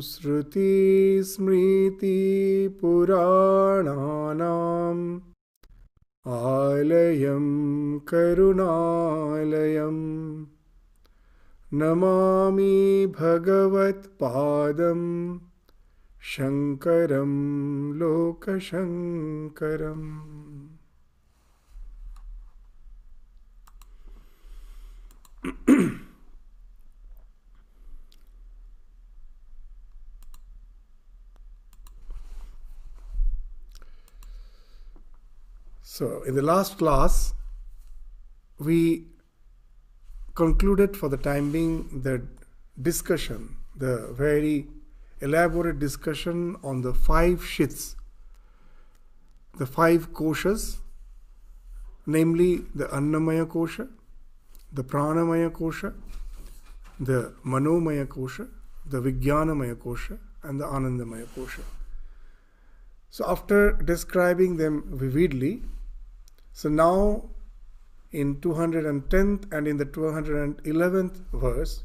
Shruti Smriti Purananam Alayam Karunalayam Namami Bhagavat Padam Shankaram Lokashankaram. So, in the last class, we concluded for the time being the discussion, the very elaborate discussion on the 5 shits, the 5 koshas, namely the Annamaya kosha, the Pranamaya kosha, the Manomaya kosha, the Vijnanamaya kosha, and the Anandamaya kosha. So, after describing them vividly, so now in 210th and in the 211th verse,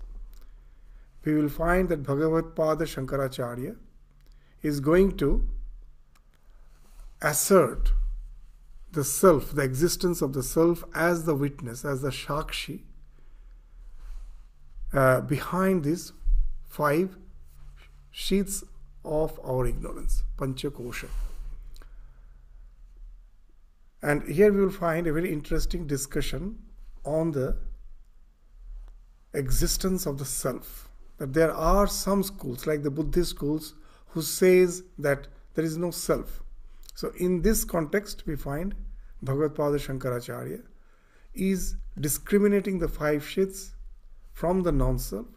we will find that Bhagavad Pada Shankaracharya is going to assert the self, the existence of the self as the witness, as the Shakshi, behind these 5 sheets of our ignorance, Panchakosha. And here we will find a very interesting discussion on the existence of the self. That there are some schools, like the Buddhist schools, who says that there is no self. So in this context, we find Bhagavad Pada Shankaracharya is discriminating the 5 shits from the non-self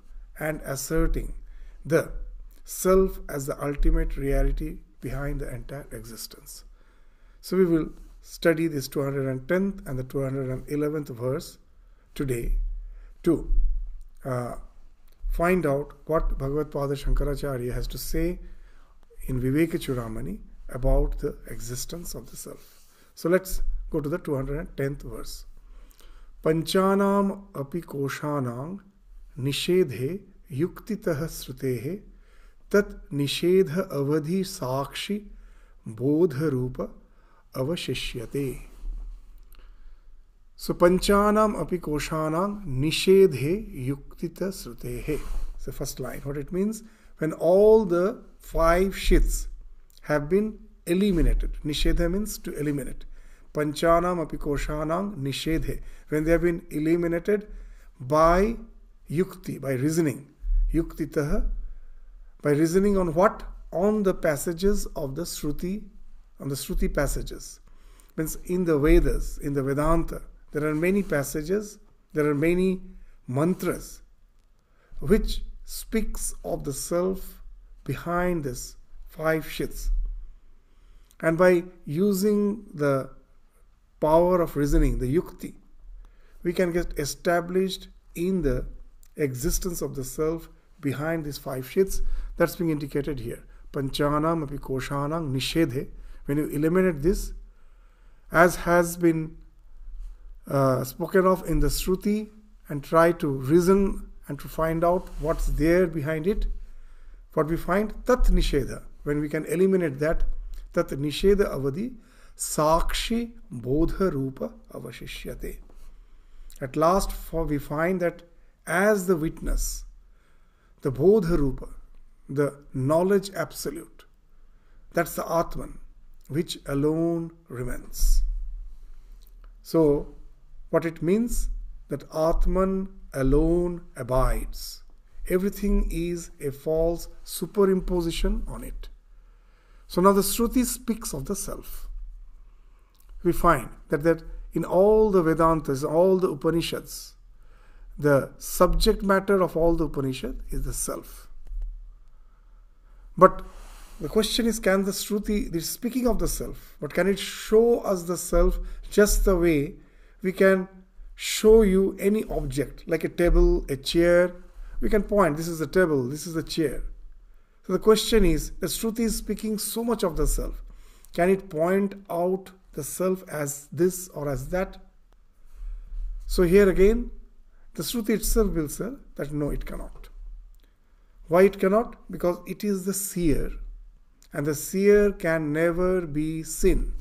and asserting the self as the ultimate reality behind the entire existence. So we will study this 210th and the 211th verse today to find out what Bhagavad Pada Shankaracharya has to say in Vivekachudamani about the existence of the self. So let's go to the 210th verse. Panchanam api koshanam nishedhe yuktitah srutehe tat nishedha avadhi sakshi bodha rupa avashishyate. So Panchanam api koshanam nishedhe yuktita srutehe. It's the first line. What it means? When all the 5 shits have been eliminated. Nishedha means to eliminate. Panchanam api koshanam nishedhe. When they have been eliminated by yukti, by reasoning. Yuktitaha. By reasoning on what? On the passages of the Shruti, on the Shruti passages. Means in the Vedas, in the Vedanta, there are many passages, there are many mantras which speaks of the self behind this 5 shits. And by using the power of reasoning, the yukti, we can get established in the existence of the self behind these 5 shits. That's being indicated here. Panchanam api koshanam nishedhe. When you eliminate this, as has been spoken of in the Shruti, and try to reason and to find out what's there behind it, what we find, tat nishedha. When we can eliminate that, tat nishedha avadi sakshi bodha rupa avashishyate. At last, we find that as the witness, the bodha rupa, the knowledge absolute, that's the Atman, which alone remains. So, what it means? That Atman alone abides. Everything is a false superimposition on it. So now the Shruti speaks of the self. We find that in all the Vedantas, all the Upanishads, the subject matter of all the Upanishad is the self. But the question is, can the Shruti, speaking of the self, but can it show us the self just the way we can show you any object, like a table, a chair? We can point, this is the table, this is the chair. So the question is, the Shruti is speaking so much of the self. Can it point out the self as this or as that? So here again, the Shruti itself will say that no, it cannot. Why it cannot? Because it is the seer, and the seer can never be seen.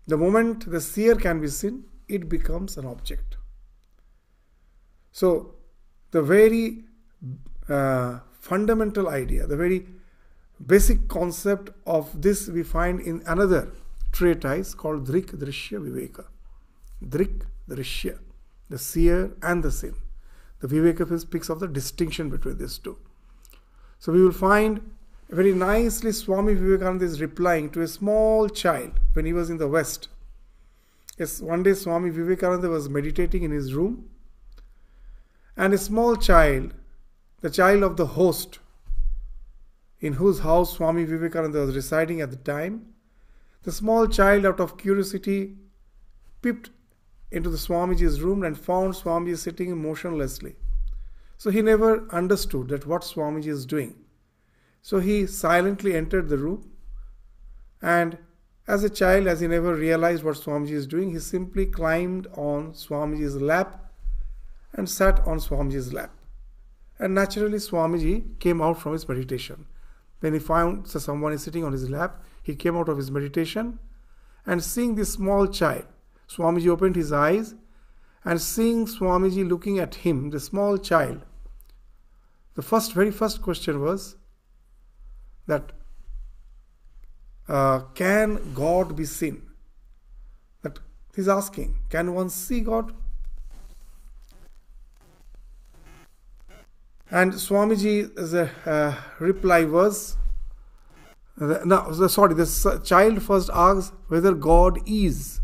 The moment the seer can be seen, it becomes an object. So, the very fundamental idea, the very basic concept of this we find in another treatise called Drik Drishya Viveka. Drik Drishya, the seer and the seen. The Viveka speaks of the distinction between these two. So we will find very nicely Swami Vivekananda is replying to a small child when he was in the West. Yes, one day Swami Vivekananda was meditating in his room, and a small child, the child of the host, in whose house Swami Vivekananda was residing at the time, the small child, out of curiosity, peeped into the Swamiji's room and found Swamiji sitting motionlessly. So he never understood that what Swamiji is doing. So he silently entered the room, and as a child, as he never realized what Swamiji is doing, he simply climbed on Swamiji's lap and sat on Swamiji's lap. And naturally Swamiji came out from his meditation. When he found someone is sitting on his lap, he came out of his meditation, and seeing this small child, Swamiji opened his eyes, and seeing Swamiji looking at him, the small child, the very first question was that can God be seen? That he's asking, can one see God? And Swamiji's reply was, the child first asked whether God is.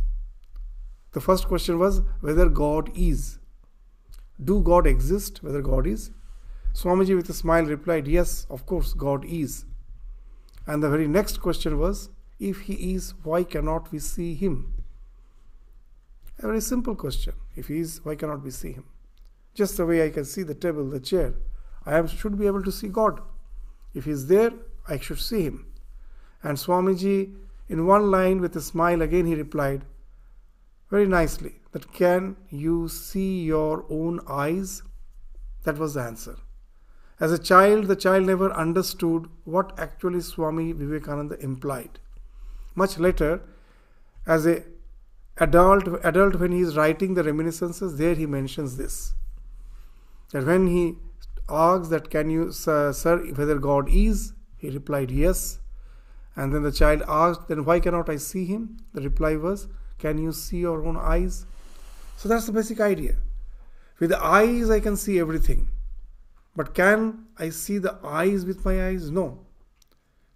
The first question was whether God is. Do God exist? Whether God is? Swamiji with a smile replied, yes, of course, God is. And the very next question was, if He is, why cannot we see Him? A very simple question. If He is, why cannot we see Him? Just the way I can see the table, the chair, I should be able to see God. If He is there, I should see Him. And Swamiji, in one line with a smile, again he replied very nicely that, can you see your own eyes? That was the answer. As a child, the child never understood what actually Swami Vivekananda implied. Much later, as an adult when he is writing the reminiscences, there he mentions this. That when he asks that, can you, sir, whether God is? He replied, yes. And then the child asked, then why cannot I see Him? The reply was, can you see your own eyes? So that's the basic idea. With the eyes I can see everything. But can I see the eyes with my eyes? No.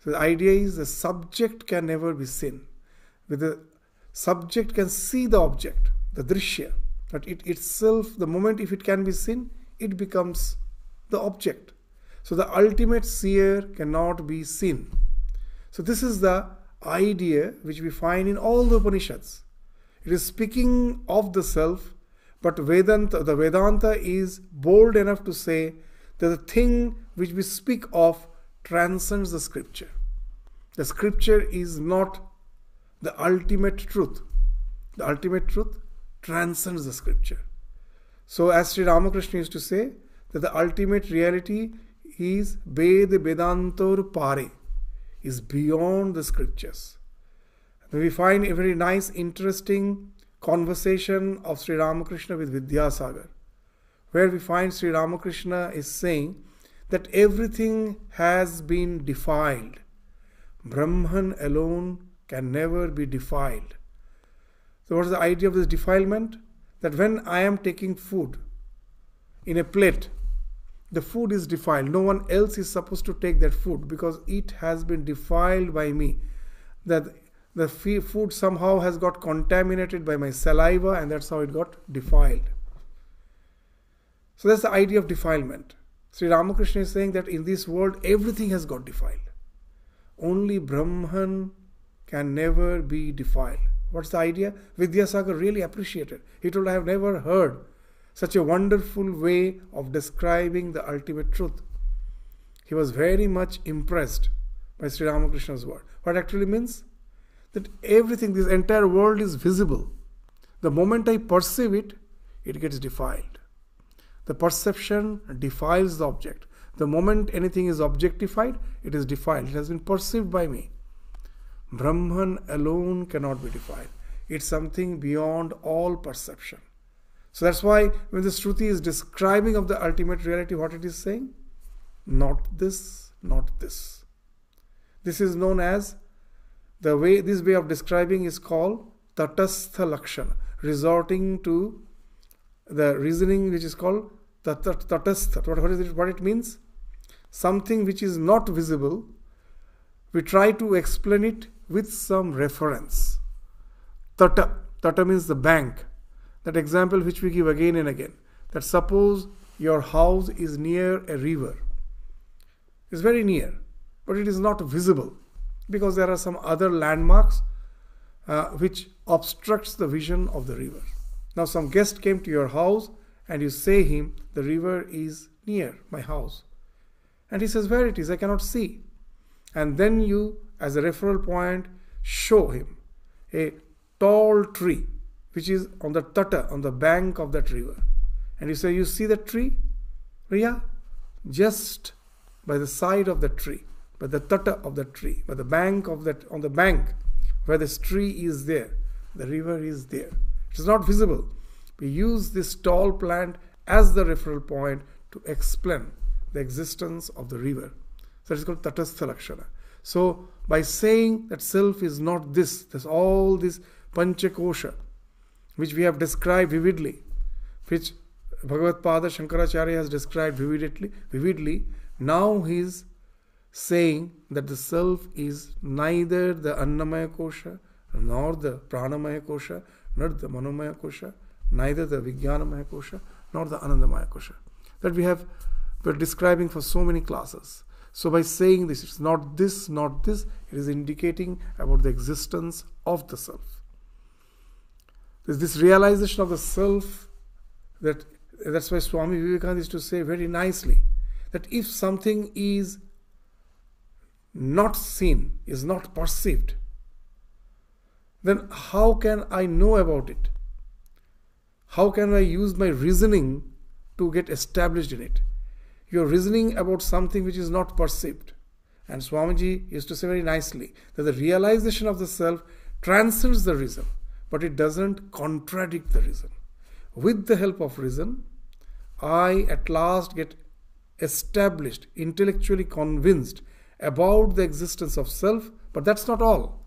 So the idea is the subject can never be seen. With the subject can see the object, the drishya. But it itself, the moment if it can be seen, it becomes the object. So the ultimate seer cannot be seen. So this is the idea which we find in all the Upanishads. It is speaking of the self, but the Vedanta is bold enough to say that the thing which we speak of transcends the scripture. The scripture is not the ultimate truth. The ultimate truth transcends the scripture. So as Sri Ramakrishna used to say, that the ultimate reality is Ved Vedantor Pare, is beyond the scriptures. And we find a very nice, interesting conversation of Sri Ramakrishna with Vidyasagar, where we find Sri Ramakrishna is saying that everything has been defiled. Brahman alone can never be defiled. So what is the idea of this defilement? That when I am taking food in a plate, the food is defiled. No one else is supposed to take that food because it has been defiled by me. That the food somehow has got contaminated by my saliva, and that's how it got defiled. So that's the idea of defilement. Sri Ramakrishna is saying that in this world everything has got defiled. Only Brahman can never be defiled. What's the idea? Vidyasagar really appreciated. He told, I have never heard such a wonderful way of describing the ultimate truth. He was very much impressed by Sri Ramakrishna's word. What actually means? That everything, this entire world is visible. The moment I perceive it, it gets defiled. The perception defiles the object. The moment anything is objectified, it is defiled. It has been perceived by me. Brahman alone cannot be defiled. It's something beyond all perception. So that's why when the Shruti is describing of the ultimate reality, what it is saying? Not this, not this. This is known as, this way of describing is called Tatastha Lakshana, resorting to the reasoning which is called Tatastha. What it means? Something which is not visible, we try to explain it with some reference. Tata means the bank. That example which we give again and again. That suppose your house is near a river. It's very near, but it is not visible because there are some other landmarks which obstructs the vision of the river. Now some guest came to your house and you say him, the river is near my house. And he says, where it is? I cannot see. And then you, as a referral point, show him a tall tree which is on the tata, on the bank of that river. And you say, you see that tree? Yeah, just by the side of the tree, by the tata of the tree, by the bank of that, on the bank where this tree is there, the river is there. It is not visible. We use this tall plant as the referral point to explain the existence of the river. So it is called Tatastha Lakshana. So by saying that self is not this, there's all this Panchakosha, which we have described vividly, which Bhagavad Pada Shankaracharya has described vividly. Now he is saying that the self is neither the Annamaya Kosha, nor the Pranamaya Kosha, nor the Manomaya Kosha, neither the Vijnanamaya Kosha, nor the Anandamaya Kosha. That we're describing for so many classes. So by saying this, it's not this, not this, it is indicating about the existence of the self. There's this realization of the self that's why Swami Vivekananda used to say very nicely that if something is not seen, is not perceived, then how can I know about it? How can I use my reasoning to get established in it? You're reasoning about something which is not perceived. And Swamiji used to say very nicely that the realization of the self transcends the reason, but it doesn't contradict the reason. With the help of reason, I at last get established, intellectually convinced about the existence of self, but that's not all.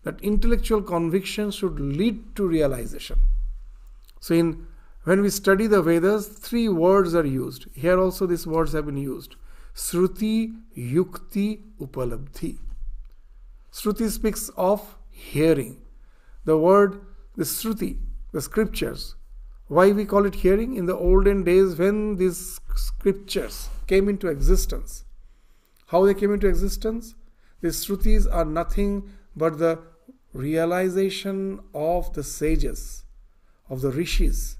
That intellectual conviction should lead to realization. So when we study the Vedas, 3 words are used. Here also these words have been used. Shruti, Yukti, Upalabdhi. Shruti speaks of hearing. The word, the Shruti, the scriptures. Why we call it hearing? In the olden days when these scriptures came into existence. How they came into existence? These Shrutis are nothing but the realization of the sages, of the rishis.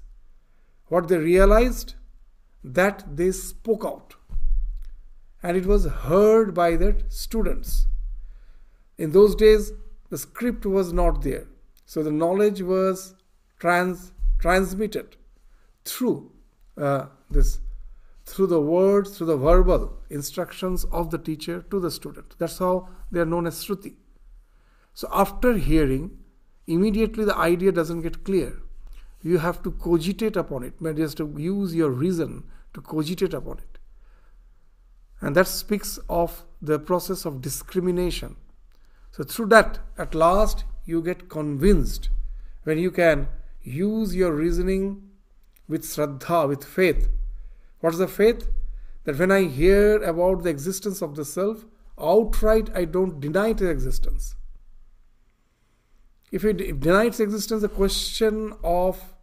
What they realized, that they spoke out. And it was heard by their students. In those days, the script was not there. So the knowledge was transmitted through through the words, through the verbal instructions of the teacher to the student. That's how they are known as Shruti. So after hearing, immediately the idea doesn't get clear. You have to cogitate upon it. You have to use your reason to cogitate upon it. And that speaks of the process of discrimination. So through that, at last, you get convinced when you can use your reasoning with Shraddha, with faith. What's the faith? That when I hear about the existence of the self, outright I don't deny its existence. If it deny its existence, the question of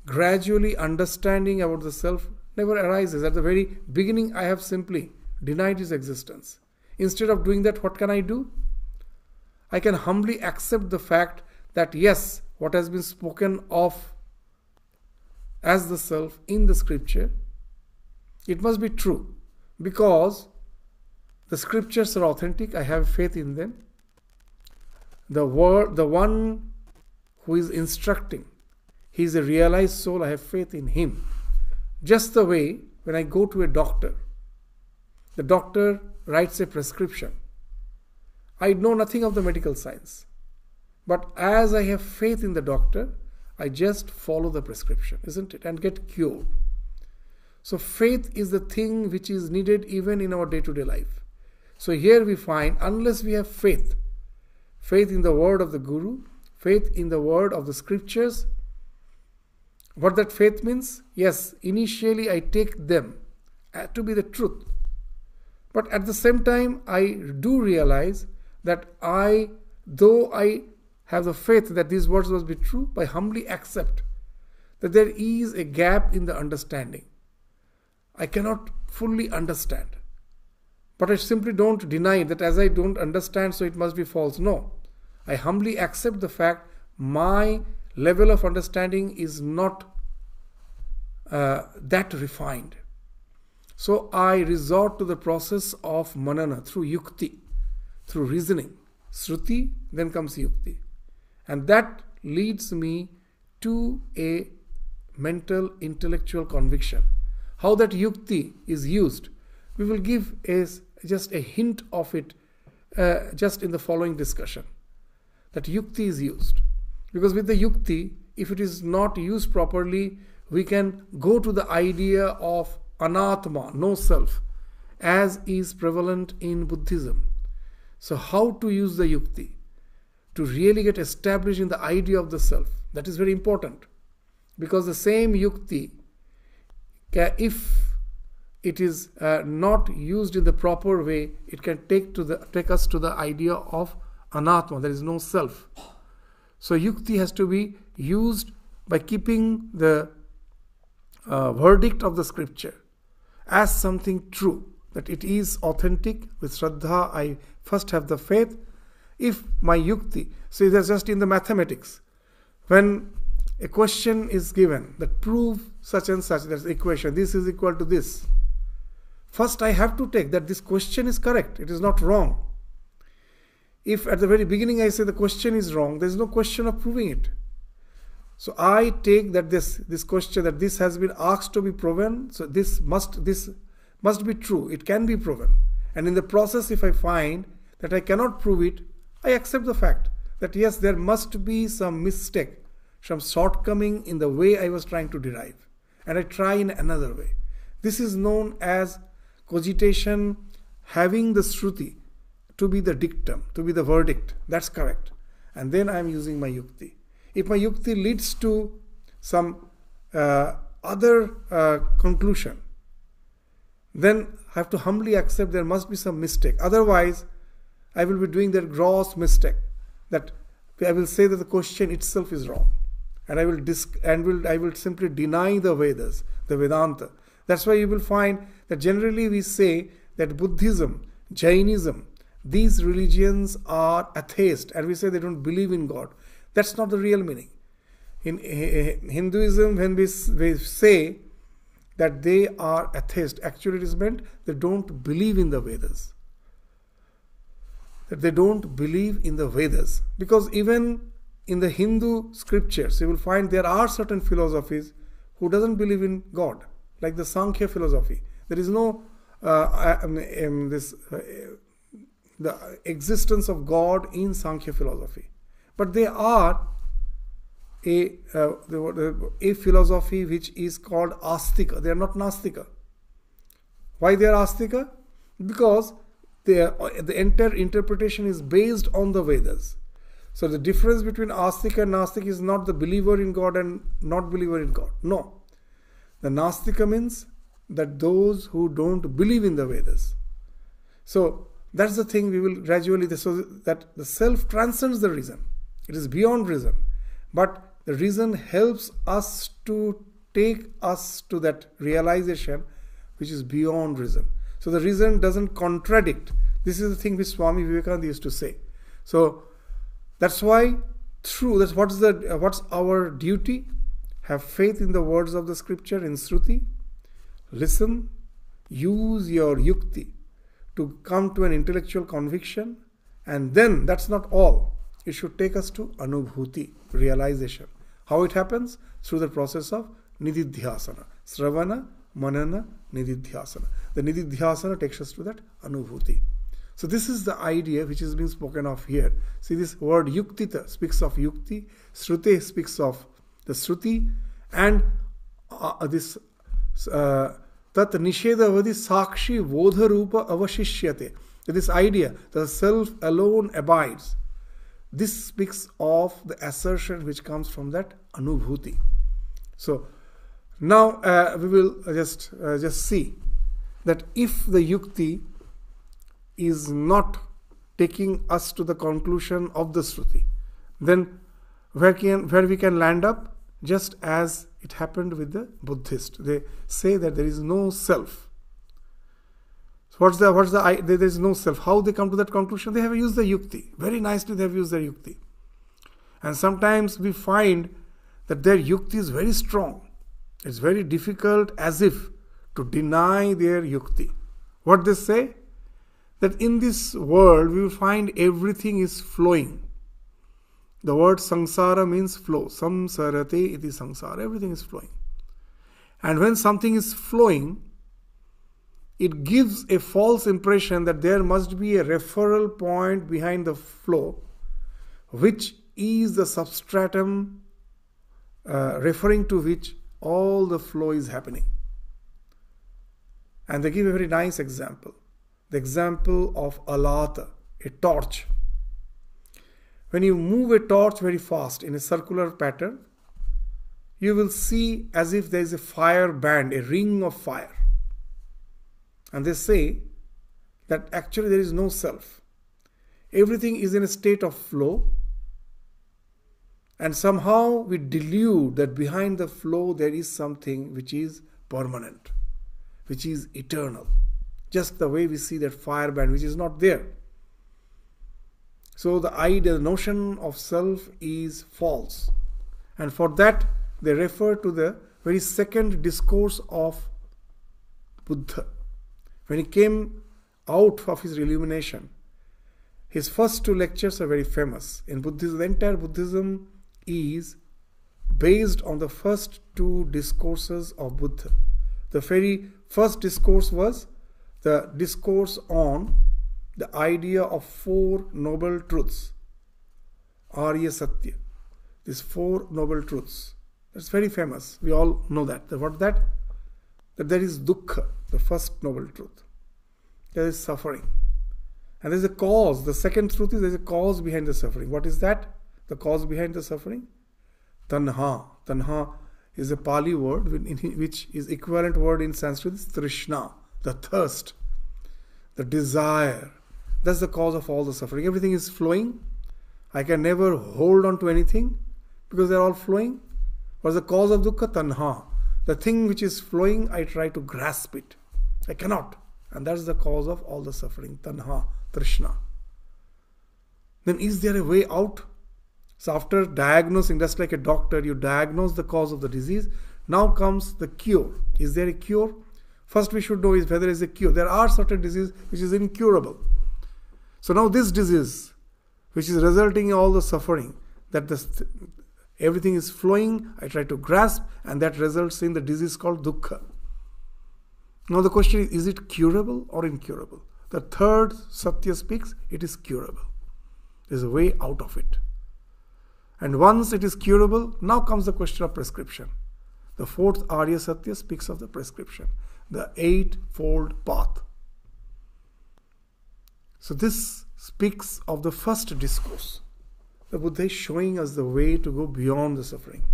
gradually understanding about the self never arises. At the very beginning, I have simply denied its existence. Instead of doing that, what can I do? I can humbly accept the fact that yes, what has been spoken of as the self in the scripture, it must be true because the scriptures are authentic. I have faith in them. The one who is instructing, he is a realized soul. I have faith in him. Just the way when I go to a doctor, the doctor writes a prescription. I know nothing of the medical science. But as I have faith in the doctor, I just follow the prescription, isn't it? And get cured. So faith is the thing which is needed even in our day-to-day life. So here we find, unless we have faith in the word of the Guru, faith in the word of the scriptures, what that faith means? Yes, initially I take them to be the truth. But at the same time, I do realize that though I have the faith that these words must be true, I humbly accept that there is a gap in the understanding. I cannot fully understand. But I simply don't deny that as I don't understand, so it must be false. No. I humbly accept the fact my level of understanding is not that refined. So I resort to the process of manana through yukti, through reasoning. Shruti, then comes yukti. And that leads me to a mental, intellectual conviction. How that yukti is used, we will give just a hint of it just in the following discussion. That yukti is used. Because with the yukti, if it is not used properly, we can go to the idea of anatma, no self, as is prevalent in Buddhism. So how to use the yukti to really get established in the idea of the self? That is very important. Because the same yukti, if it is not used in the proper way, it can take us to the idea of anatma, there is no self. So yukti has to be used by keeping the verdict of the scripture as something true, that it is authentic. With Shraddha, I first have the faith. If my yukti, so that's just in the mathematics, when a question is given that prove such and such, that's the equation, this is equal to this. First I have to take that this question is correct, it is not wrong. If at the very beginning I say the question is wrong, there is no question of proving it. So I take that this question, that this has been asked to be proven, so this must be true, it can be proven. And in the process, if I find that I cannot prove it, I accept the fact that yes, there must be some mistake, some shortcoming in the way I was trying to derive. And I try in another way. This is known as cogitation, having the shruti to be the dictum, to be the verdict. That's correct. And then I am using my yukti. If my yukti leads to some other conclusion, then I have to humbly accept there must be some mistake. Otherwise, I will be doing that gross mistake, that I will say that the question itself is wrong, and I will simply deny the Vedas, the Vedanta. That's why you will find that generally we say that Buddhism, Jainism, these religions are atheist, and we say they don't believe in God. That's not the real meaning. In Hinduism, when we say that they are atheist, actually it is meant they don't believe in the Vedas. That they don't believe in the Vedas. Because even in the Hindu scriptures, you will find there are certain philosophies who doesn't believe in God, like the Sankhya philosophy. There is no the existence of God in Sankhya philosophy. But they are a philosophy which is called Astika. They are not Nastika. Why they are Astika? Because the entire interpretation is based on the Vedas. So the difference between Astika and Nastika is not the believer in God and not believer in God. No. The Nastika means that those who don't believe in the Vedas. So that's the thing we will gradually, so that the self transcends the reason. It is beyond reason. But the reason helps us to take us to that realization which is beyond reason. So the reason doesn't contradict. This is the thing which Swami Vivekananda used to say. So that's why that's what's our duty? Have faith in the words of the scripture in Shruti. Listen, use your yukti to come to an intellectual conviction, and then that's not all. It should take us to anubhuti, realization. How it happens? Through the process of nididhyasana, sravana manana, nididhyasana. The nididhyasana takes us to that anubhuti. So this is the idea which is being spoken of here. See, this word yuktita speaks of yukti, shrute speaks of the shruti, and this tat nishedavadi sakshi vodha rupa avashishyate. This idea, the self alone abides. This speaks of the assertion which comes from that anubhuti. So now we will just see that if the yukti is not taking us to the conclusion of the Shruti, then where we can land up, just as it happened with the Buddhist. They say that there is no self. So there is no self. How they come to that conclusion? They have used the yukti. Very nicely they have used their yukti. And sometimes we find that their yukti is very strong. It's very difficult as if to deny their yukti. What they say? That in this world we will find everything is flowing. The word samsara means flow. Samsarate iti samsara. Everything is flowing. And when something is flowing, it gives a false impression that there must be a referral point behind the flow, which is the substratum referring to which all the flow is happening. And they give a very nice example. The example of alata, a torch. When you move a torch very fast in a circular pattern, you will see as if there is a fire band, a ring of fire. And they say that actually there is no self. Everything is in a state of flow, and somehow we delude that behind the flow there is something which is permanent, which is eternal. Just the way we see that fire band which is not there. So the idea, the notion of self is false. And for that they refer to the very second discourse of Buddha. When he came out of his illumination, his first two lectures are very famous. In Buddhism, the entire Buddhism is based on the first two discourses of Buddha. The very first discourse was the discourse on the idea of four noble truths. Arya Satya. These four noble truths. That's very famous. We all know that. What that? That there is dukkha, the first noble truth. There is suffering. And there is a cause. The second truth is there is a cause behind the suffering. What is that? The cause behind the suffering? Tanha. Tanha is a Pali word which is equivalent word in Sanskrit is Trishna, the thirst, the desire. That's the cause of all the suffering. Everything is flowing. I can never hold on to anything because they're all flowing. What's the cause of dukkha? Tanha. The thing which is flowing, I try to grasp it. I cannot. And that's the cause of all the suffering. Tanha, Trishna. Then is there a way out? So after diagnosing, just like a doctor, you diagnose the cause of the disease. Now comes the cure. Is there a cure? First we should know is whether there is a cure. There are certain diseases which is incurable. So now this disease, which is resulting in all the suffering, that everything is flowing, I try to grasp, and that results in the disease called dukkha. Now the question is it curable or incurable? The third Satya speaks, it is curable. There is a way out of it. And once it is curable, now comes the question of prescription. The fourth Arya Satya speaks of the prescription, the eightfold path. So this speaks of the first discourse. The Buddha is showing us the way to go beyond the suffering.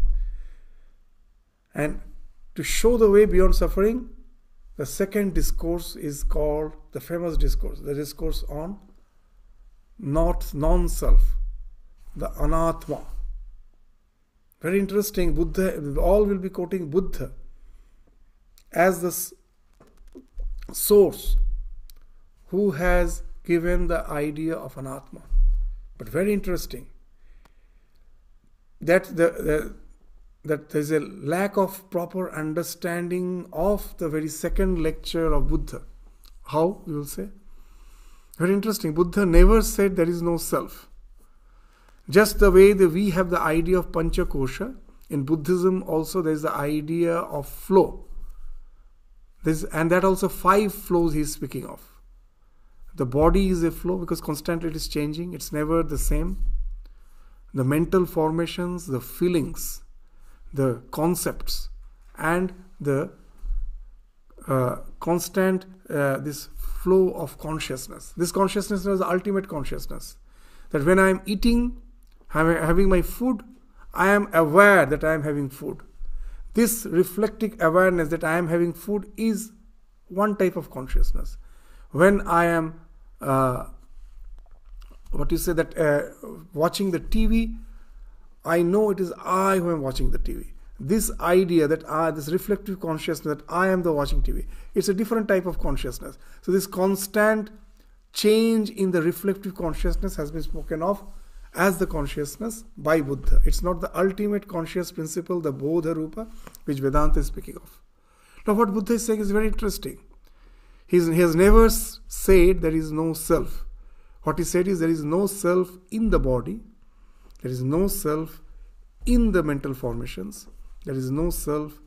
And to show the way beyond suffering, the second discourse is called the famous discourse, the discourse on non-self, the anatma. Very interesting. Buddha, all will be quoting Buddha as the source who has given the idea of anatma. But very interesting that that there is a lack of proper understanding of the very second lecture of Buddha. How, you will say? Very interesting. Buddha never said there is no self. Just the way that we have the idea of Panchakosha, in Buddhism also there is the idea of flow. And that also 5 flows he is speaking of. The body is a flow because constantly it is changing. It's never the same. The mental formations, the feelings, the concepts, and the constant this flow of consciousness. This consciousness is the ultimate consciousness. That when I am eating, having my food, I am aware that I am having food. This reflective awareness that I am having food is one type of consciousness. When I am watching the TV, I know it is I who am watching the TV. This idea that this reflective consciousness that I am the watching TV, it's a different type of consciousness. So this constant change in the reflective consciousness has been spoken of as the consciousness by Buddha. It's not the ultimate conscious principle, the Bodha Rupa, which Vedanta is speaking of. Now what Buddha is saying is very interesting. He has never said there is no self. What he said is there is no self in the body, there is no self in the mental formations, there is no self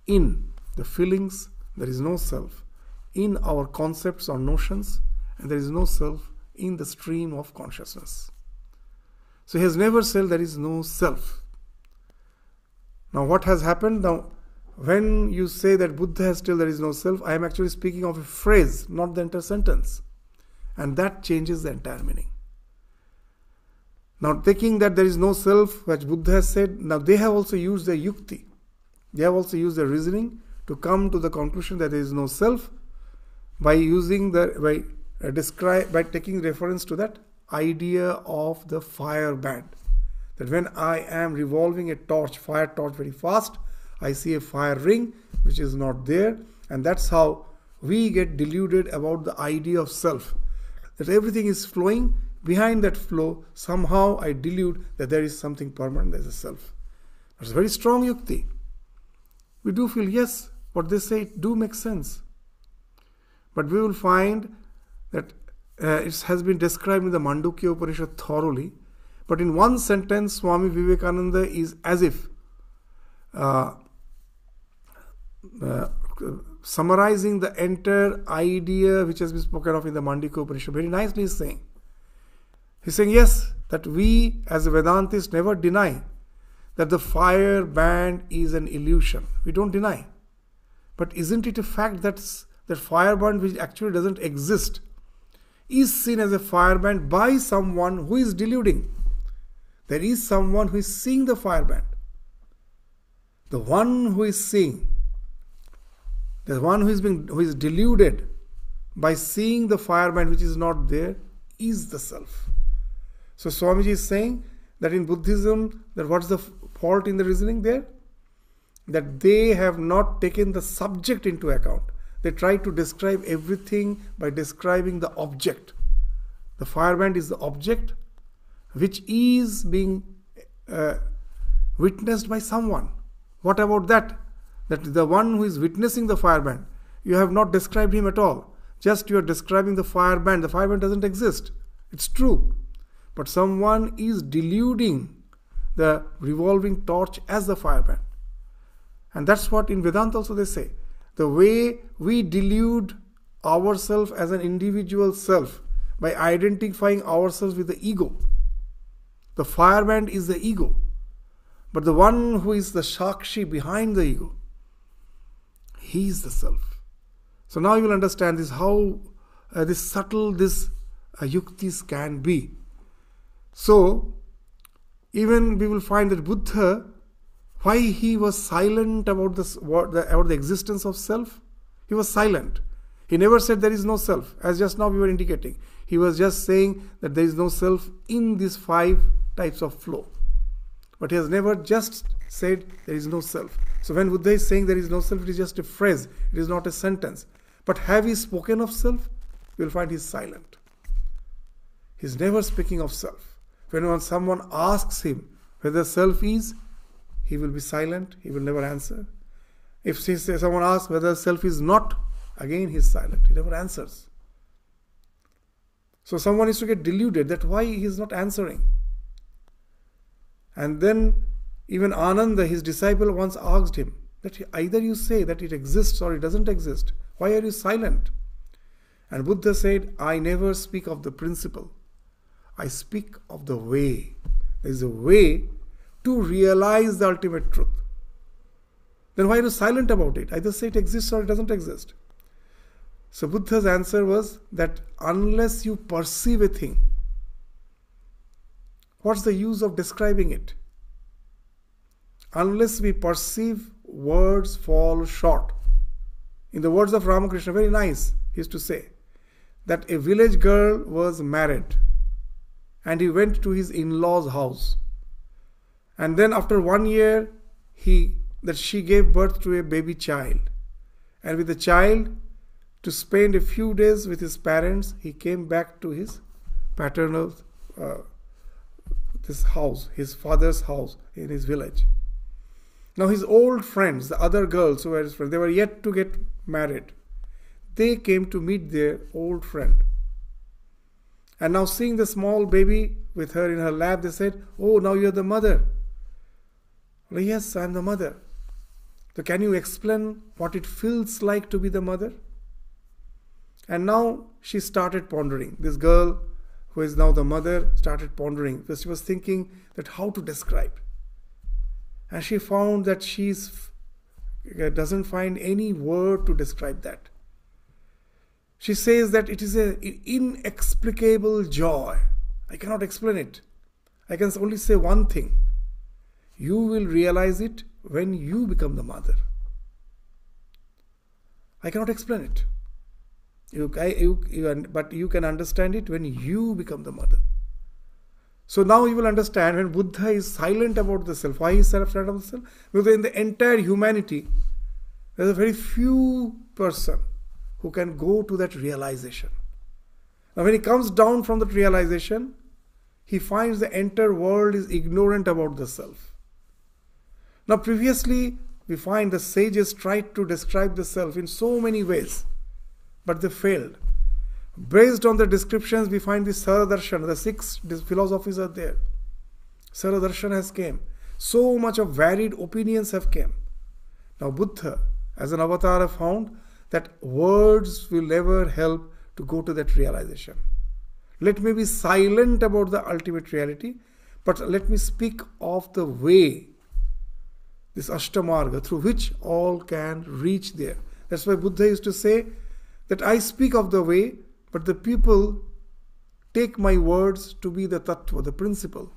in the feelings, there is no self in our concepts or notions, and there is no self in the stream of consciousness. So he has never said there is no self. Now what has happened? Now when you say that Buddha has still there is no self, I am actually speaking of a phrase, not the entire sentence. And that changes the entire meaning. Now taking that there is no self, which Buddha has said, now they have also used their yukti. They have also used their reasoning to come to the conclusion that there is no self by taking reference to that idea of the fire band. That when I am revolving a fire torch very fast, I see a fire ring which is not there, and that's how we get deluded about the idea of self. That everything is flowing, behind that flow, somehow I delude that there is something permanent, there is a self. That's a very strong yukti. We do feel, yes, what they say do make sense. But we will find that it has been described in the Mandukya Upanishad thoroughly, but in one sentence, Swami Vivekananda is as if summarizing the entire idea which has been spoken of in the Mandukya Upanishad. Very nicely he's saying. He's saying, yes, that we as Vedantists never deny that the fire band is an illusion. We don't deny. But isn't it a fact that the fire band which actually doesn't exist is seen as a fire band by someone who is deluding? There is someone who is seeing the fire band. The one who is seeing, the one who is deluded by seeing the fire band which is not there is the self. So Swamiji is saying that in Buddhism, that what's the fault in the reasoning there? That they have not taken the subject into account. They try to describe everything by describing the object. The fire band is the object which is being witnessed by someone. What about that? That the one who is witnessing the fire band, you have not described him at all. Just you are describing the fire band. The fire band doesn't exist. It's true. But someone is deluding the revolving torch as the fire band. And that's what in Vedanta also they say. The way we delude ourselves as an individual self by identifying ourselves with the ego. The fire band is the ego. But the one who is the Shakshi behind the ego, he is the self. So now you will understand this, how this subtle this yuktis can be. So even we will find that Buddha, why he was silent about the existence of self? He was silent. He never said there is no self, as just now we were indicating. He was just saying that there is no self in these 5 types of flow. But he has never just said there is no self. So when Buddha is saying there is no self, it is just a phrase. It is not a sentence. But have he spoken of self? You will find he is silent. He is never speaking of self. When someone asks him whether self is, he will be silent. He will never answer. If someone asks whether self is not, again he is silent. He never answers. So someone is to get deluded that why he is not answering. And then even Ananda, his disciple, once asked him That either you say that it exists or it doesn't exist. Why are you silent? And Buddha said, I never speak of the principle. I speak of the way. There is a way to realize the ultimate truth. Then why are you silent about it? Either say it exists or it doesn't exist. So Buddha's answer was that unless you perceive a thing, what's the use of describing it? Unless we perceive, words fall short. In the words of Ramakrishna, very nice, he used to say that a village girl was married and he went to his in-laws' house. And then after 1 year, she gave birth to a baby child. And with the child, to spend a few days with his parents, he came back to his paternal this house, his father's house in his village. Now his old friends, the other girls who were his friends, they were yet to get married. They came to meet their old friend. And now seeing the small baby with her in her lap, they said, oh, now you're the mother. Well, yes, I'm the mother. So can you explain what it feels like to be the mother? And now she started pondering. This girl, who is now the mother, started pondering. Because she was thinking that how to describe. And she found that she doesn't find any word to describe that. She says that it is an inexplicable joy. I cannot explain it. I can only say one thing. You will realize it when you become the mother. I cannot explain it. But you can understand it when you become the mother. So now you will understand when Buddha is silent about the self. Why he is silent about the self? Because in the entire humanity, there is a very few person who can go to that realization. Now when he comes down from that realization, he finds the entire world is ignorant about the self. Now previously, we find the sages tried to describe the self in so many ways, but they failed. Based on the descriptions, we find the Saradarshan, the 6 philosophies are there. Saradarshan has came. So much of varied opinions have came. Now Buddha, as an avatar, found that words will never help to go to that realization. Let me be silent about the ultimate reality, but let me speak of the way, this Ashtamarga, through which all can reach there. That's why Buddha used to say that I speak of the way, but the people take my words to be the tattva, the principle.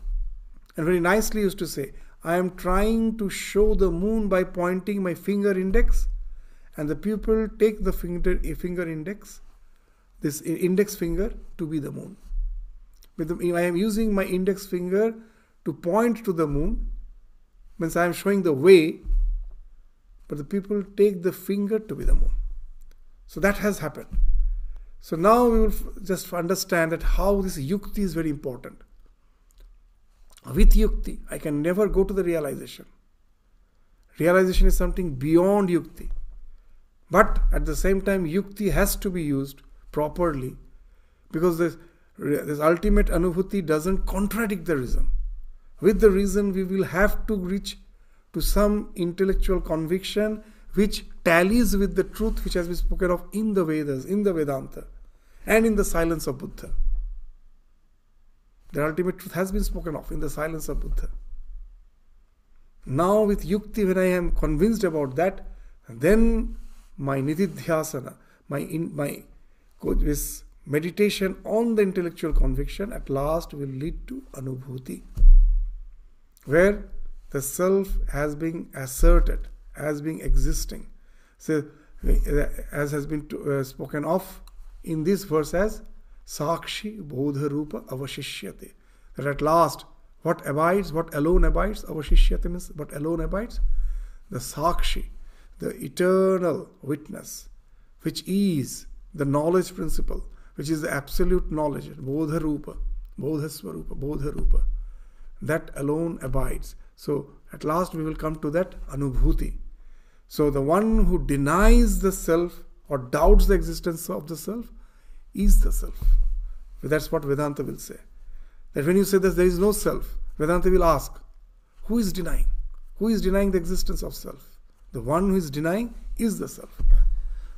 And very nicely used to say, I am trying to show the moon by pointing my finger index, and the people take the finger index, this index finger, to be the moon. I am using my index finger to point to the moon, means I am showing the way, but the people take the finger to be the moon. So that has happened. So now we will just understand that how this yukti is very important. With yukti, I can never go to the realization. Realization is something beyond yukti. But at the same time, yukti has to be used properly, because this ultimate anubhuti doesn't contradict the reason. With the reason, we will have to reach to some intellectual conviction which tallies with the truth which has been spoken of in the Vedas, in the Vedanta, and in the silence of Buddha. The ultimate truth has been spoken of in the silence of Buddha. Now with yukti, when I am convinced about that, then my nididhyasana, this meditation on the intellectual conviction at last will lead to anubhuti, where the self has been asserted as being existing. So, as has been spoken of in this verse as Sakshi Bodha Rupa Avashishyate. That at last, what abides, what alone abides, Avashishyate means what alone abides? The Sakshi, the eternal witness, which is the knowledge principle, which is the absolute knowledge, Bodha Rupa, Bodha Swarupa, Bodha Rupa. That alone abides. So at last we will come to that anubhuti. So the one who denies the self or doubts the existence of the self is the self. That's what Vedanta will say. That when you say that there is no self, Vedanta will ask, who is denying? Who is denying the existence of self? The one who is denying is the self.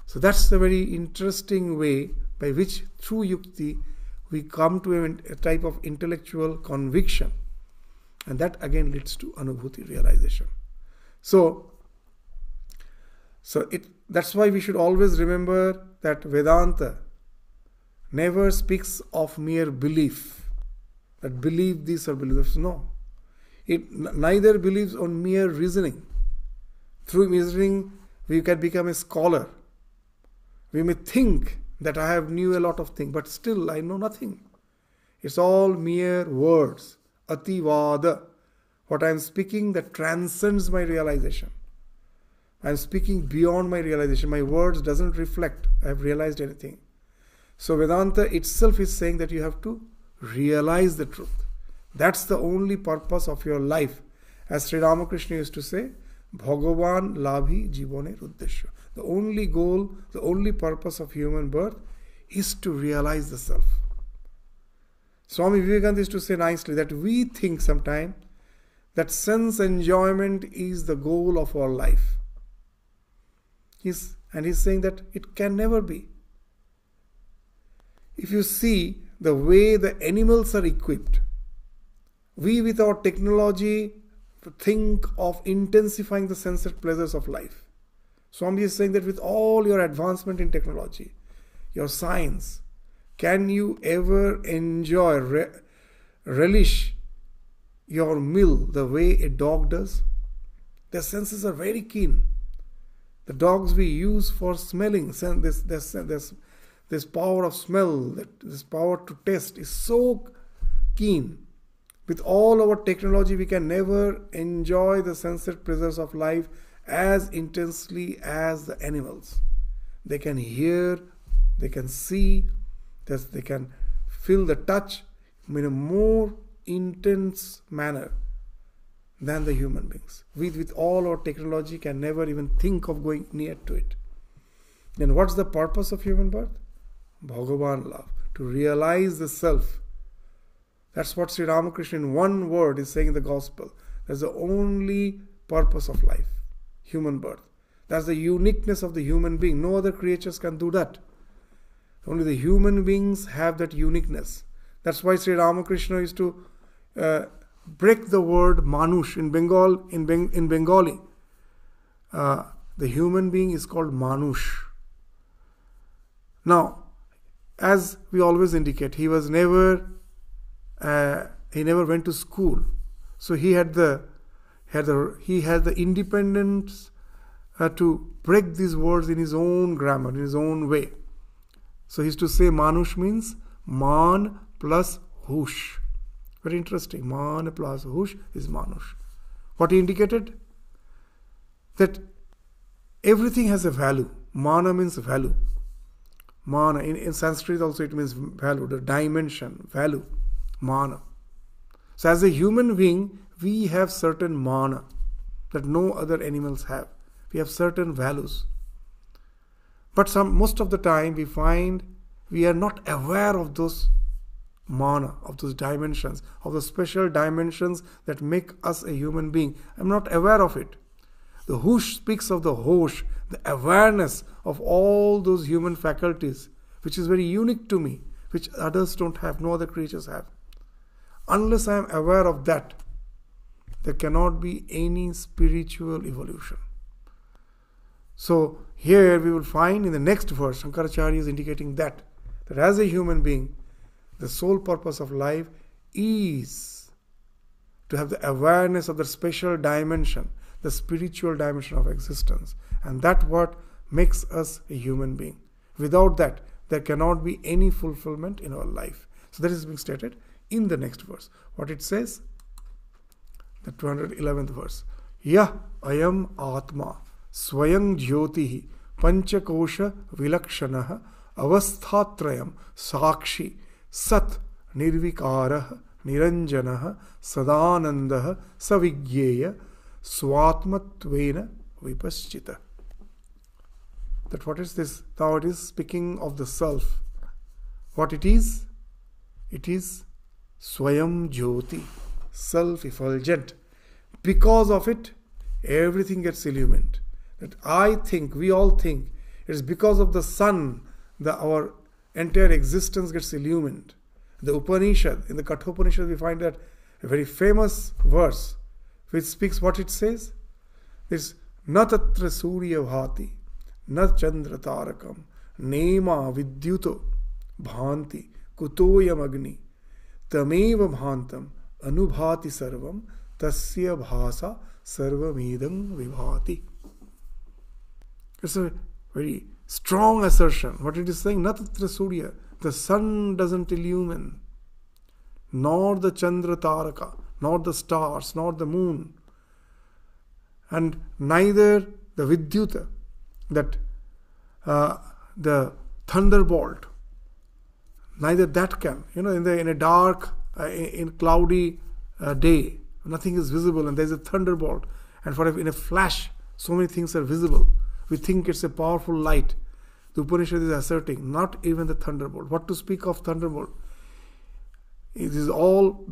So that's the very interesting way by which through yukti we come to a type of intellectual conviction, and that again leads to anubhuti, realization. So that's why we should always remember that Vedanta never speaks of mere belief, that believe this or believe this. No. It neither believes on mere reasoning. Through reasoning, we can become a scholar. We may think that I have knew a lot of things, but still I know nothing. It's all mere words. Ativada. What I am speaking that transcends my realization. I am speaking beyond my realization. My words doesn't reflect I have realized anything. So Vedanta itself is saying that you have to realize the truth. That's the only purpose of your life. As Sri Ramakrishna used to say, Bhagavan labhi jivane uddeshya. The only goal, the only purpose of human birth is to realize the self. Swami Vivekananda used to say nicely that we think sometimes that sense enjoyment is the goal of our life. He's saying that it can never be. If you see the way the animals are equipped, we with our technology think of intensifying the sense pleasures of life. Swami is saying that with all your advancement in technology, your science, can you ever enjoy, relish your meal the way a dog does? Their senses are very keen. The dogs we use for smelling, this power of smell, this power to taste is so keen. With all our technology, we can never enjoy the sensory pleasures of life as intensely as the animals. They can hear, they can see, they can feel the touch in a more intense manner than the human beings. With all our technology, can never even think of going near to it. Then what's the purpose of human birth? Bhagavan love, to realize the self. That's what Sri Ramakrishna in one word is saying in the gospel. That's the only purpose of life, human birth. That's the uniqueness of the human being. No other creatures can do that. Only the human beings have that uniqueness. That's why Sri Ramakrishna used to break the word manush in Bengali. The human being is called manush. Now, as we always indicate, he never went to school, so he had the independence to break these words in his own grammar, in his own way. So he used to say manush means man plus hush. Very interesting. Man plus hush is manush. What he indicated? That everything has a value. Mana means value. Mana, in Sanskrit also it means value, the dimension, value, mana. So as a human being, we have certain mana that no other animals have. We have certain values. But most of the time we find we are not aware of those mana, of those dimensions, of the special dimensions that make us a human being. I'm not aware of it. The Hush speaks of the Hosh, the awareness of all those human faculties, which is very unique to me, which others don't have, no other creatures have. Unless I am aware of that, there cannot be any spiritual evolution. So here we will find in the next verse, Shankaracharya is indicating that as a human being, the sole purpose of life is to have the awareness of the special dimension, the spiritual dimension of existence. And that's what makes us a human being. Without that, there cannot be any fulfillment in our life. So that is being stated in the next verse. What it says, the 211th verse. Yah ayam atma swayam jyotihi panchakosha vilakshanaha avasthatrayam sakshi sat nirvikarah niranjanah sadanandah savigyeya swatmatvena vipaschita. That what is this? Now it is speaking of the self. What it is? It is Swayam Jyoti, self-effulgent. Because of it, everything gets illumined. that I think, we all think, it is because of the sun that our entire existence gets illumined. The Upanishad, in the Kathopanishad, we find that a very famous verse which speaks what it says. It's Na tatra surya bhati, na chandra tarakam, nema vidyuto bhanti, kutoyam agni, tameva bhantam, anubhati sarvam, tasya bhasa sarvamedam vibhati. It's a very strong assertion. What it is saying, na tatra surya, the sun doesn't illumine, nor the chandra taraka, nor the stars, nor the moon, and neither the vidyuta, that the thunderbolt, neither that can, in a dark, in cloudy day, nothing is visible, and there is a thunderbolt, and in a flash, so many things are visible. We think it's a powerful light. The Upanishad is asserting, not even the thunderbolt. What to speak of thunderbolt? It is all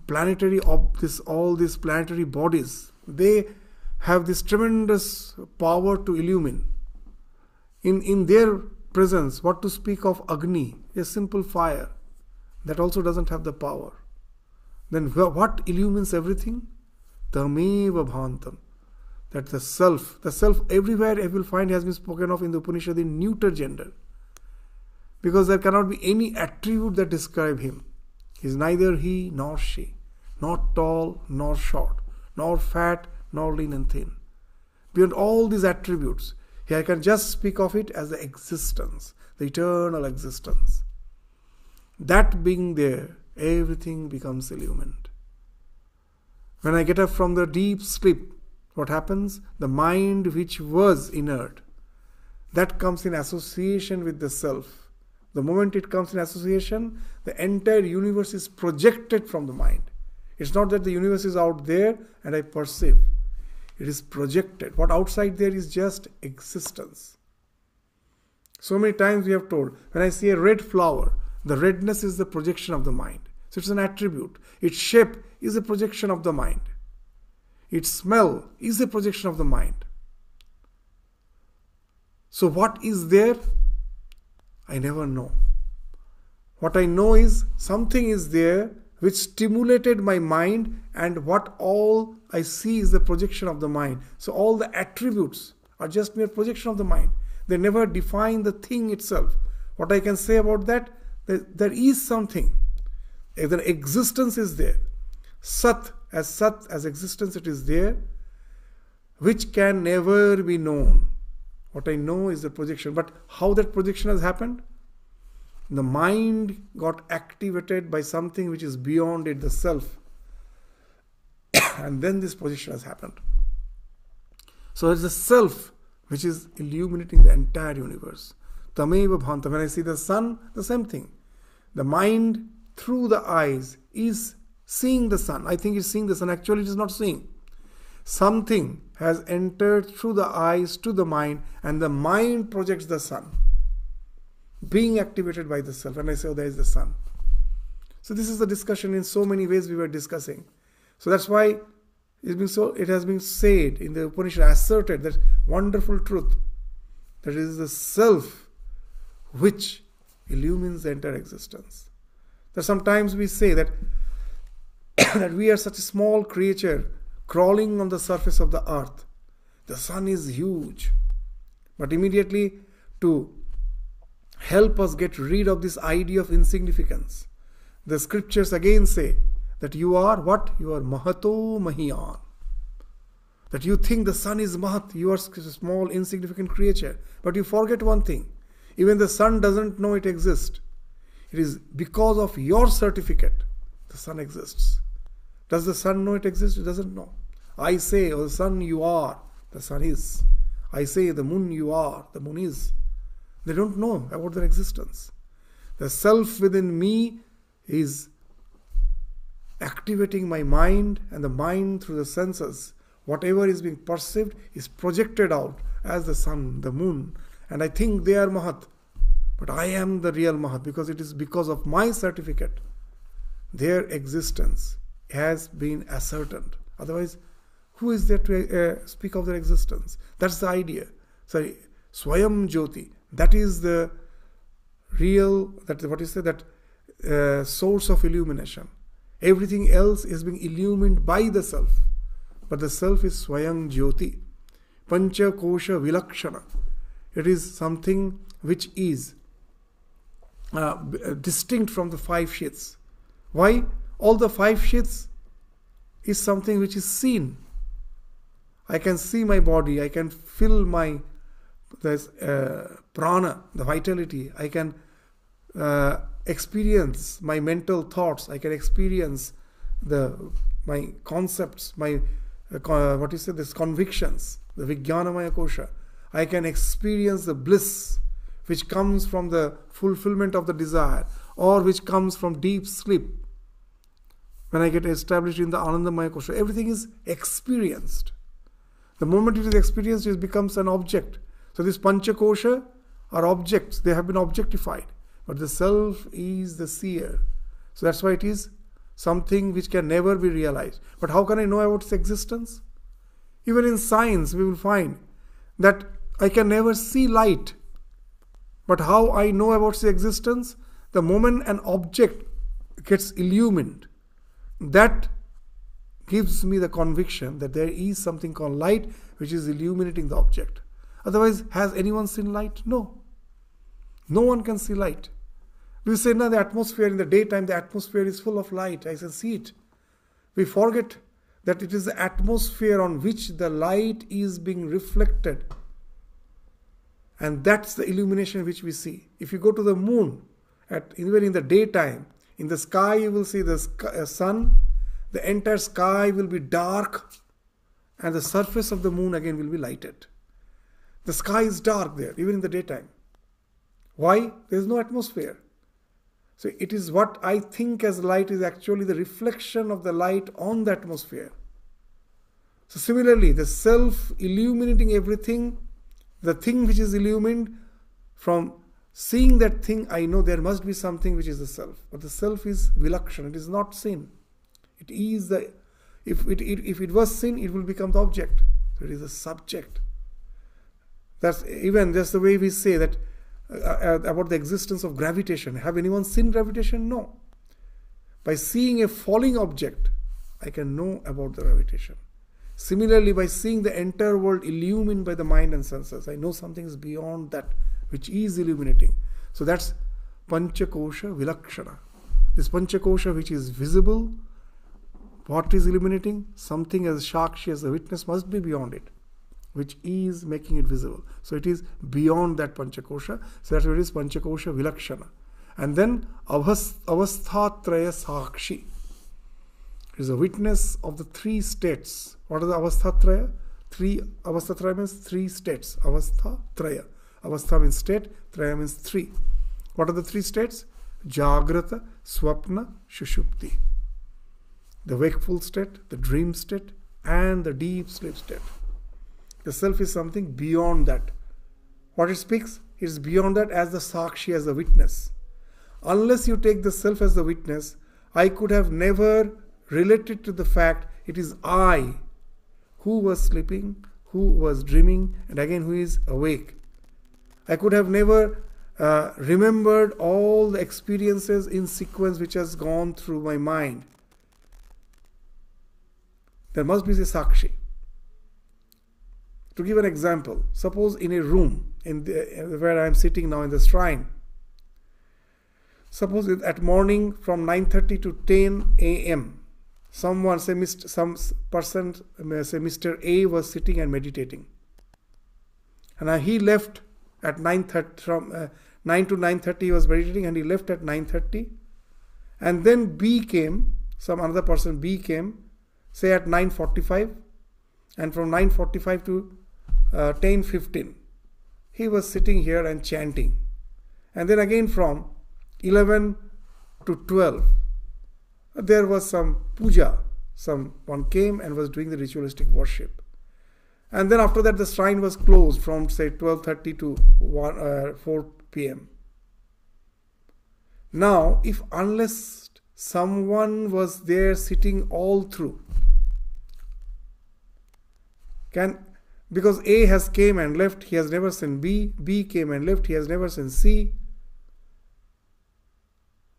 planetary, all these planetary bodies. They have this tremendous power to illumine. In their presence, what to speak of Agni, a simple fire, that also doesn't have the power. Then what illumines everything? Tameva bhantam. That the self everywhere I will find has been spoken of in the Upanishad in neuter gender. Because there cannot be any attribute that describe him. He is neither he nor she, not tall nor short, nor fat nor lean and thin. Beyond all these attributes, here I can just speak of it as the existence, the eternal existence. That being there, everything becomes illumined. When I get up from the deep sleep, what happens? The mind which was inert, that comes in association with the self. The moment it comes in association, the entire universe is projected from the mind. It's not that the universe is out there and I perceive. It is projected. What outside there is just existence. So many times we have told, when I see a red flower, the redness is the projection of the mind. So it's an attribute. Its shape is a projection of the mind. Its smell is a projection of the mind. So what is there? I never know. What I know is something is there which stimulated my mind, and what all I see is the projection of the mind. So all the attributes are just mere projection of the mind. They never define the thing itself. What I can say about that, there is something. The existence is there. Sat as existence, it is there, which can never be known. What I know is the projection. But how that projection has happened? The mind got activated by something which is beyond it, the self. And then this projection has happened. So it's the self which is illuminating the entire universe. Tameva bhanta. When I see the sun, the same thing. The mind through the eyes is seeing the sun. I think it's seeing the sun. Actually, it is not seeing. Something has entered through the eyes to the mind, and the mind projects the sun, being activated by the self. And I say, oh, there is the sun. So this is the discussion in so many ways we were discussing. So that's why it has been said in the Upanishad, asserted that wonderful truth, that it is the self which illumines the entire existence. That sometimes we say that that we are such a small creature crawling on the surface of the earth. The sun is huge. But immediately, to help us get rid of this idea of insignificance, the scriptures again say that you are what? You are Mahato Mahiyan. That you think the sun is Mahat, you are a small insignificant creature. But you forget one thing. Even the sun doesn't know it exists. It is because of your certificate the sun exists. Does the sun know it exists? It doesn't know. I say, oh, the sun you are, the sun is. I say, the moon you are, the moon is. They don't know about their existence. The self within me is activating my mind, and the mind through the senses, whatever is being perceived is projected out as the sun, the moon. And I think they are Mahat. But I am the real Mahat, because it is because of my certificate. Their existence has been ascertained. Otherwise, Who is there to speak of their existence? That's the idea. Sorry, Swayam Jyoti. That is the real, that source of illumination. Everything else is being illumined by the self. But the self is Swayam Jyoti. Pancha Kosha Vilakshana. It is something which is distinct from the 5 sheaths. Why? All the 5 sheaths is something which is seen. I can see my body, I can feel my prana, the vitality. I can experience my mental thoughts. I can experience my concepts, my convictions, the Vijnanamaya Kosha. I can experience the bliss which comes from the fulfillment of the desire, or which comes from deep sleep. When I get established in the Anandamaya Kosha, everything is experienced. The moment it is experienced, it becomes an object. So these Pancha Kosha are objects. They have been objectified. But the self is the seer. So that's why it is something which can never be realized. But how can I know about its existence? Even in science, we will find that I can never see light. But how I know about its existence? The moment an object gets illumined, that gives me the conviction that there is something called light which is illuminating the object. Otherwise, has anyone seen light? No. No one can see light. We say, no, the atmosphere in the daytime, the atmosphere is full of light. I can see it. We forget that it is the atmosphere on which the light is being reflected. And that's the illumination which we see. If you go to the moon, even in the daytime, in the sky you will see the sun, the entire sky will be dark, and the surface of the moon again will be lighted. The sky is dark there, even in the daytime. Why? There is no atmosphere. So it is what I think as light is actually the reflection of the light on the atmosphere. So similarly, the self illuminating everything, the thing which is illumined, from seeing that thing, I know there must be something which is the self. But the self is vilakshana, it is not seen. It is if it was seen, it will become the object. So it is a subject. That's the way we say that about the existence of gravitation. Have anyone seen gravitation? No. By seeing a falling object, I can know about the gravitation. Similarly, by seeing the entire world illumined by the mind and senses, I know something is beyond that which is illuminating. So that's Panchakosha Vilakshana. This Panchakosha which is visible, what is illuminating? Something as Shakshi, as a witness, must be beyond it, which is making it visible. So it is beyond that Panchakosha. So that's what it is, Panchakosha Vilakshana. And then Avasthatraya Sakshi. It is a witness of the 3 states. What are the Avasthatraya? Avasthatraya means 3 states. Avasthatraya. Avastha means state, Traya means 3. What are the 3 states? Jagrata, Swapna, Shushupti. The wakeful state, the dream state, and the deep sleep state. The self is something beyond that. What it speaks? It is beyond that as the Sakshi, as the witness. Unless you take the self as the witness, I could have never related to the fact it is I who was sleeping, who was dreaming, and again who is awake. I could have never remembered all the experiences in sequence which has gone through my mind. There must be a Sakshi. To give an example, suppose in a room where I am sitting now in the shrine, suppose at morning from 9:30 to 10 a.m., someone, say Mr. A was sitting and meditating. And he left at 9:30, from 9 to 9:30 he was meditating, and he left at 9:30. And then B came, another person B came, say at 9:45, and from 9:45 to 10:15 he was sitting here and chanting. And then again from 11 to 12 there was some puja. Someone came and was doing the ritualistic worship. And then after that the shrine was closed from say 12:30 to 4 p.m. Now, unless someone was there sitting all through, Because A has came and left, he has never seen B. B came and left, he has never seen C.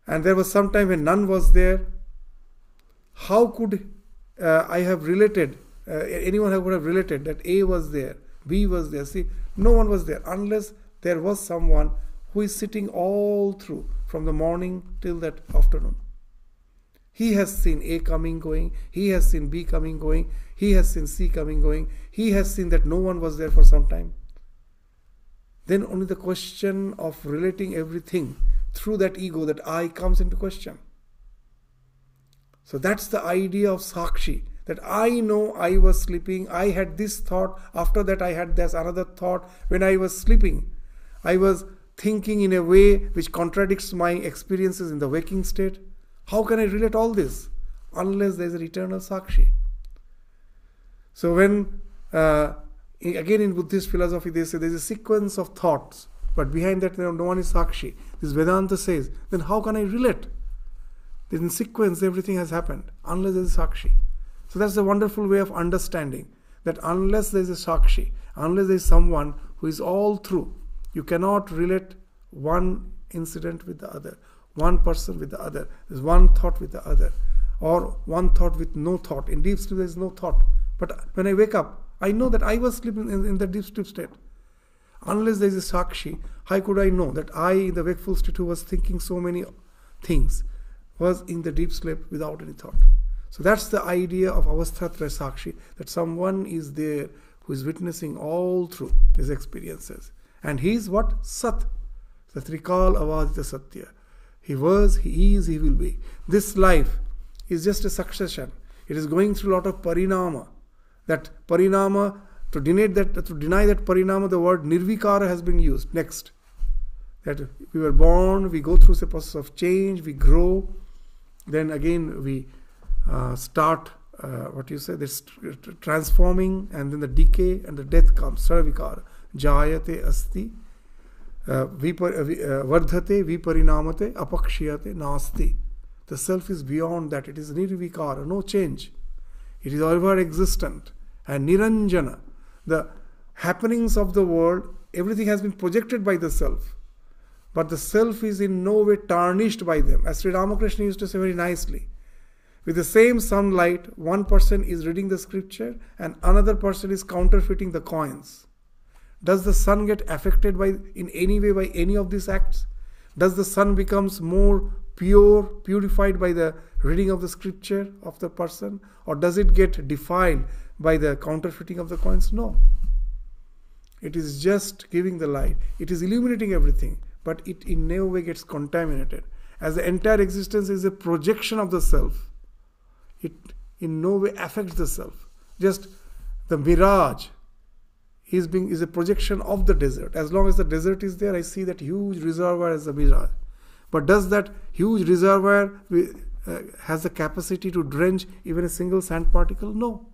And there was some time when none was there. How could I have related, anyone would have related that A was there, B was there, C? No one was there unless there was someone who is sitting all through from the morning till that afternoon. He has seen A coming, going. He has seen B coming, going. He has seen C coming, going. He has seen that no one was there for some time. Then only the question of relating everything through that ego, that I, comes into question. So that's the idea of Sakshi. That I know I was sleeping. I had this thought. After that I had this another thought. When I was sleeping, I was thinking in a way which contradicts my experiences in the waking state. How can I relate all this? Unless there is an eternal Sakshi. So when, again in Buddhist philosophy, they say there is a sequence of thoughts, but behind that no one is Sakshi. This Vedanta says, then how can I relate? In sequence everything has happened, unless there is Sakshi. So that's a wonderful way of understanding, that unless there is a Sakshi, unless there is someone who is all through, you cannot relate one incident with the other, one person with the other. There's one thought with the other, or one thought with no thought. In deep sleep there is no thought. But when I wake up, I know that I was sleeping in the deep sleep state. Unless there is a Sakshi, how could I know that I, in the wakeful state who was thinking so many things, was in the deep sleep without any thought? So that's the idea of Avasthatraya Sakshi, that someone is there who is witnessing all through his experiences. And he is what? Sat. The Trikal Avadita Satya. He was, he is, he will be. This life is just a succession. It is going through a lot of parinama. That parinama, to deny that parinama, the word nirvikara has been used. Next. That we were born, we go through the process of change, we grow. Then again we start, this transforming, and then the decay and the death comes. Sarvikara. Jayate asti. Vardhate viparinamate apakshiyate nasti. The self is beyond that. It is nirvikara, no change. It is ever existent. And niranjana, the happenings of the world, everything has been projected by the self. But the self is in no way tarnished by them. As Sri Ramakrishna used to say very nicely, with the same sunlight, one person is reading the scripture and another person is counterfeiting the coins. Does the sun get affected in any way by any of these acts? Does the sun becomes more purified by the reading of the scripture of the person? Or does it get defiled by the counterfeiting of the coins? No. It is just giving the light. It is illuminating everything, but it in no way gets contaminated. As the entire existence is a projection of the self, it in no way affects the self. Just the mirage is a projection of the desert. As long as the desert is there, I see that huge reservoir as a mirage. But does that huge reservoir has the capacity to drench even a single sand particle? No.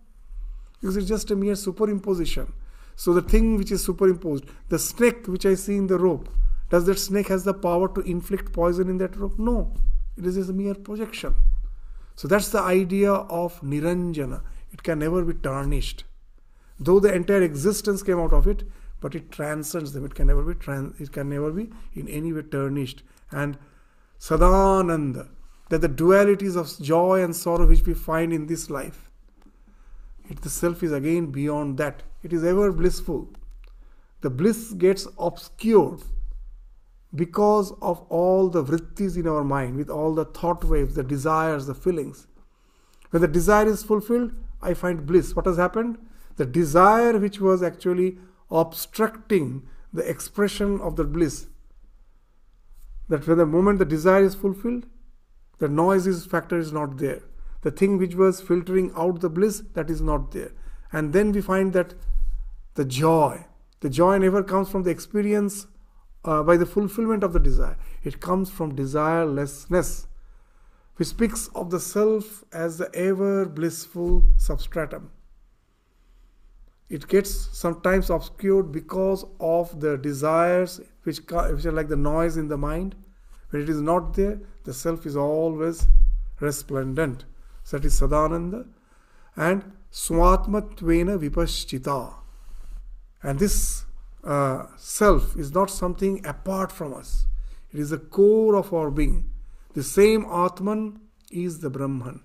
Because it's just a mere superimposition. So the thing which is superimposed, the snake which I see in the rope, does that snake has the power to inflict poison in that rope? No. It is just a mere projection. So that's the idea of niranjana. It can never be tarnished. Though the entire existence came out of it, but it transcends them. It can never be in any way tarnished. And Sadananda, that the dualities of joy and sorrow which we find in this life, the self is again beyond that. It is ever blissful. The bliss gets obscured because of all the vrittis in our mind, with all the thought waves, the desires, the feelings. When the desire is fulfilled, I find bliss. What has happened? The desire which was actually obstructing the expression of the bliss, that when the moment the desire is fulfilled, the noise factor is not there. The thing which was filtering out the bliss, that is not there. And then we find that the joy never comes from the experience by the fulfillment of the desire. It comes from desirelessness, which speaks of the self as the ever blissful substratum. It gets sometimes obscured because of the desires which are like the noise in the mind. When it is not there, the self is always resplendent. So that is Sadananda. And Swatmatvena vipaschita. And this self is not something apart from us. It is the core of our being. The same Atman is the Brahman.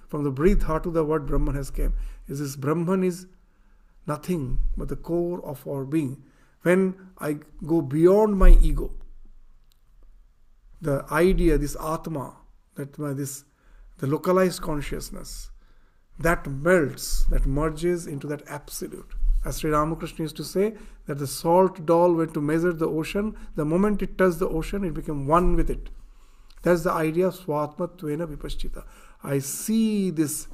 From the Bri Dhatu, the word Brahman has come. This Brahman is nothing but the core of our being. When I go beyond my ego, the idea, this Atma, the localized consciousness, that melts, that merges into that absolute. As Sri Ramakrishna used to say, that the salt doll went to measure the ocean, the moment it touched the ocean, it became one with it. That's the idea of Swatmatvena vipaschita. I see this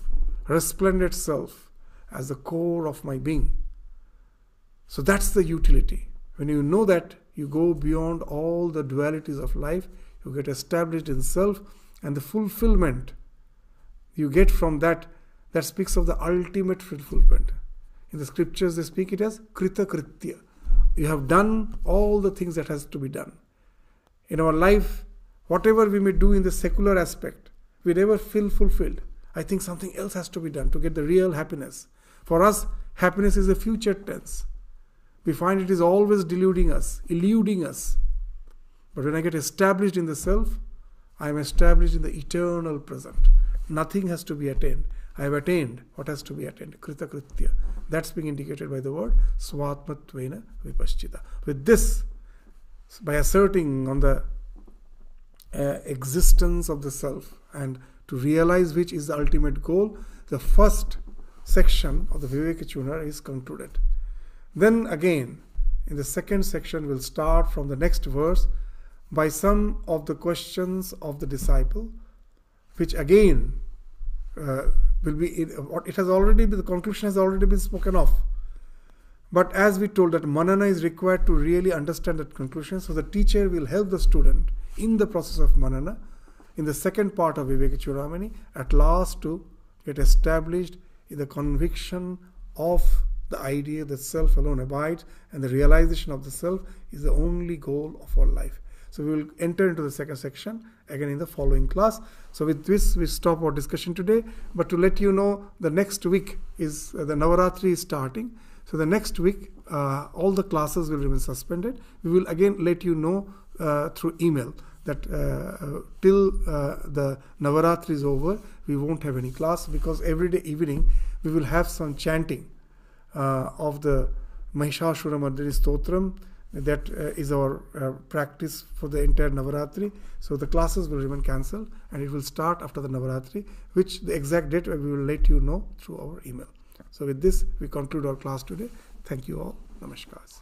resplendent self as the core of my being. So that's the utility. When you know that, you go beyond all the dualities of life, you get established in self, and the fulfillment you get from that speaks of the ultimate fulfillment. In the scriptures they speak it as krita kritya. You have done all the things that has to be done. In our life, whatever we may do in the secular aspect, we never feel fulfilled. I think something else has to be done to get the real happiness. For us, happiness is a future tense. We find it is always eluding us. But when I get established in the self, I am established in the eternal present. Nothing has to be attained. I have attained what has to be attained. Krita kritya. That's being indicated by the word Swatmatvena vipaschita. With this, by asserting on the existence of the self and to realize which is the ultimate goal, the first section of the Vivekachudamani is concluded. Then again, in the second section, we'll start from the next verse by some of the questions of the disciple, which again will be, it has already been, the conclusion has already been spoken of. But as we told that manana is required to really understand that conclusion, so the teacher will help the student in the process of manana, in the second part of Vivekachudamani, at last to get established in the conviction of the idea that self alone abides, and the realization of the self is the only goal of our life. So we will enter into the second section again in the following class. So with this, we stop our discussion today. But to let you know, the next week is the Navaratri is starting. So the next week, all the classes will remain suspended. We will again let you know through email that till the Navaratri is over, we won't have any class, because every day evening we will have some chanting of the Mahishasura Mardini Stotram. That is our practice for the entire Navaratri. So the classes will remain cancelled, and it will start after the Navaratri, which the exact date we will let you know through our email. So with this, we conclude our class today. Thank you all. Namaskars.